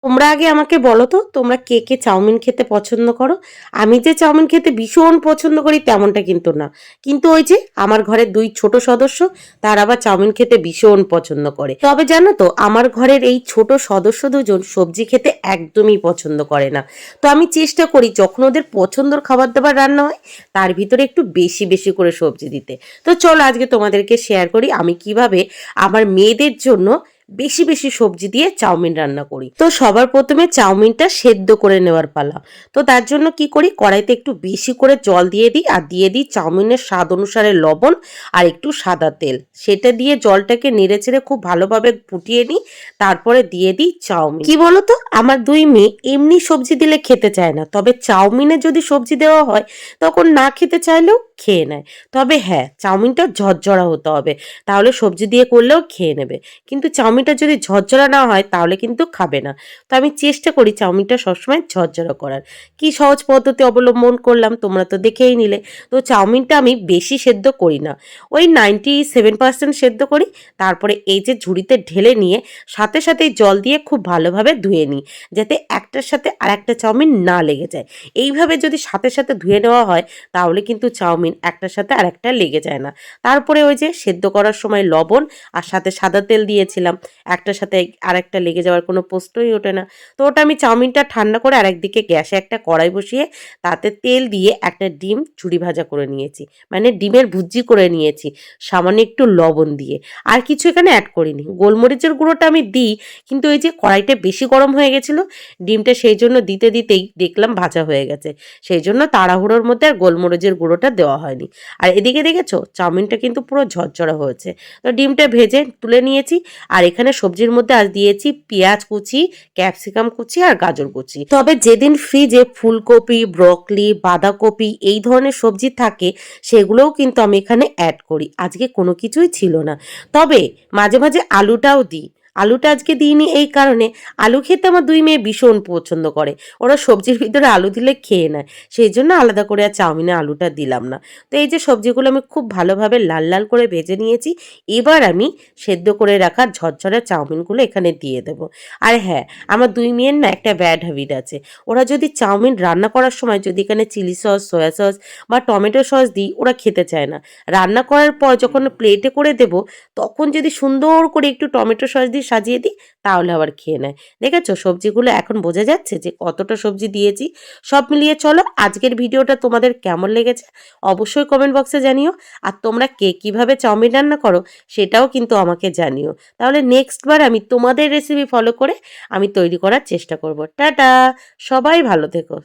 তোমরা আগে আমাকে বলো তো তোমরা কে কে চাউমিন খেতে পছন্দ করো। আমি যে চাউমিন খেতে ভীষণ পছন্দ করি তেমনটা কিন্তু না, কিন্তু ওই যে আমার ঘরের দুই ছোট সদস্য তারা আবার চাউমিন খেতে ভীষণ পছন্দ করে। তবে জানো তো আমার ঘরের এই ছোট সদস্য দুজন সবজি খেতে একদমই পছন্দ করে না। তো আমি চেষ্টা করি যখন ওদের পছন্দের খাবার দাবার রান্না হয় তার ভিতরে একটু বেশি বেশি করে সবজি দিতে। তো চলো আজকে তোমাদেরকে শেয়ার করি আমি কিভাবে আমার মেয়েদের জন্য বেশি বেশি সবজি দিয়ে চাউমিন রান্না করি। তো সবার প্রথমে চাউমিনটা সেদ্ধ করে নেওয়ার পালা। তো তার জন্য কি করি, কড়াইতে একটু বেশি করে জল দিয়ে দিই আর দিয়ে দিই চাউমিনের স্বাদ অনুসারে লবণ আর একটু সাদা তেল। সেটা দিয়ে জলটাকে নেড়ে চেড়ে খুব ভালোভাবে ফুটিয়ে নিই। তারপরে দিয়ে দিই চাউমিন। কি বলতো, আমার দুই মেয়ে এমনি সবজি দিলে খেতে চায় না, তবে চাউমিনে যদি সবজি দেওয়া হয় তখন না খেতে চাইলেও খেয়ে নেয়। তবে হ্যাঁ, চাউমিনটা ঝরঝরা হতে হবে, তাহলে সবজি দিয়ে করলেও খেয়ে নেবে। কিন্তু চাউমিনটা যদি ঝরঝরা না হয় তাহলে কিন্তু খাবে না। তো আমি চেষ্টা করি চাউমিনটা সবসময় ঝরঝরা করার। কি সহজ পদ্ধতি অবলম্বন করলাম তোমরা তো দেখেই নিলে। তো চাউমিনটা আমি বেশি সেদ্ধ করি না, ওই 97% সেদ্ধ করি। তারপরে এই যে ঝুড়িতে ঢেলে নিয়ে সাথে সাথেই জল দিয়ে খুব ভালোভাবে ধুয়ে নিই, যাতে একটার সাথে আর একটা চাউমিন না লেগে যায়। এইভাবে যদি সাথে সাথে ধুয়ে নেওয়া হয় তাহলে কিন্তু চাউমিন একটার সাথে আর একটা লেগে যায় না। তারপরে ওই যে সেদ্ধ করার সময় লবণ আর সাথে সাদা তেল দিয়েছিলাম, একটার সাথে আরেকটা লেগে যাওয়ার কোনো প্রশ্নই ওঠে না। তো ওটা আমি চাউমিনটা ঠান্ডা করে আরেকদিকে গ্যাসে একটা কড়াই বসিয়ে তাতে তেল দিয়ে একটা ডিম ঝুরি ভাজা করে নিয়েছি, মানে ডিমের ভুজি করে নিয়েছি সামান্য একটু লবণ দিয়ে। আর কিছু এখানে অ্যাড করিনি। গোলমরিচের গুঁড়োটা আমি দিই, কিন্তু ওই যে কড়াইটা বেশি গরম হয়ে গেছিলো, ডিমটা সেই জন্য দিতে দিতেই দেখলাম ভাজা হয়ে গেছে, সেই জন্য তাড়াহুড়োর মধ্যে আর গোলমরিচের গুঁড়োটা দেওয়া হয়নি। আর এদিকে দেখেছো চাউমিনটা কিন্তু পুরো ঝরঝরা হয়েছে। তো ডিমটা ভেজে তুলে নিয়েছি। আর এখানে সবজির মধ্যে আজ দিয়েছি পেঁয়াজ কুচি, ক্যাপসিকাম কুচি আর গাজর কুচি। তবে যেদিন ফ্রিজে ফুলকপি, ব্রকলি, বাঁধাকপি এই ধরনের সবজি থাকে সেগুলোও কিন্তু আমি এখানে অ্যাড করি। আজকে কোনো কিছুই ছিল না, তবে মাঝে মাঝে আলুটাও দিই। আলুটা আজকে দিইনি এই কারণে, আলু খেতে আমার দুই মেয়ে ভীষণ পছন্দ করে, ওরা সবজির ভিতরে আলু দিলে খেয়ে নেয়, সেই জন্য আলাদা করে আর চাউমিনে আলুটা দিলাম না। তো এই যে সবজিগুলো আমি খুব ভালোভাবে লাল লাল করে ভেজে নিয়েছি। এবার আমি সেদ্ধ করে রাখা ঝরঝরে চাউমিনগুলো এখানে দিয়ে দেবো। আর হ্যাঁ, আমার দুই মেয়ের না একটা ব্যাড হ্যাবিট আছে, ওরা যদি চাউমিন রান্না করার সময় যদি এখানে চিলি সস, সয়া সস বা টমেটো সস দিই ওরা খেতে চায় না। রান্না করার পর যখন প্লেটে করে দেব তখন যদি সুন্দর করে একটু টমেটো সস দিয়ে সাজিয়ে দিই তাহলে আবার খেয়ে নেয়। দেখেছো সবজিগুলো এখন বোঝা যাচ্ছে যে কতটা সবজি দিয়েছি। সব মিলিয়ে চলো আজকের ভিডিওটা তোমাদের কেমন লেগেছে অবশ্যই কমেন্ট বক্সে জানিও। আর তোমরা কে কিভাবে চাউমিন রান্না করো সেটাও কিন্তু আমাকে জানিও। তাহলে নেক্সট বার আমি তোমাদের রেসিপি ফলো করে আমি তৈরি করার চেষ্টা করব। টাটা, সবাই ভালো থেকো।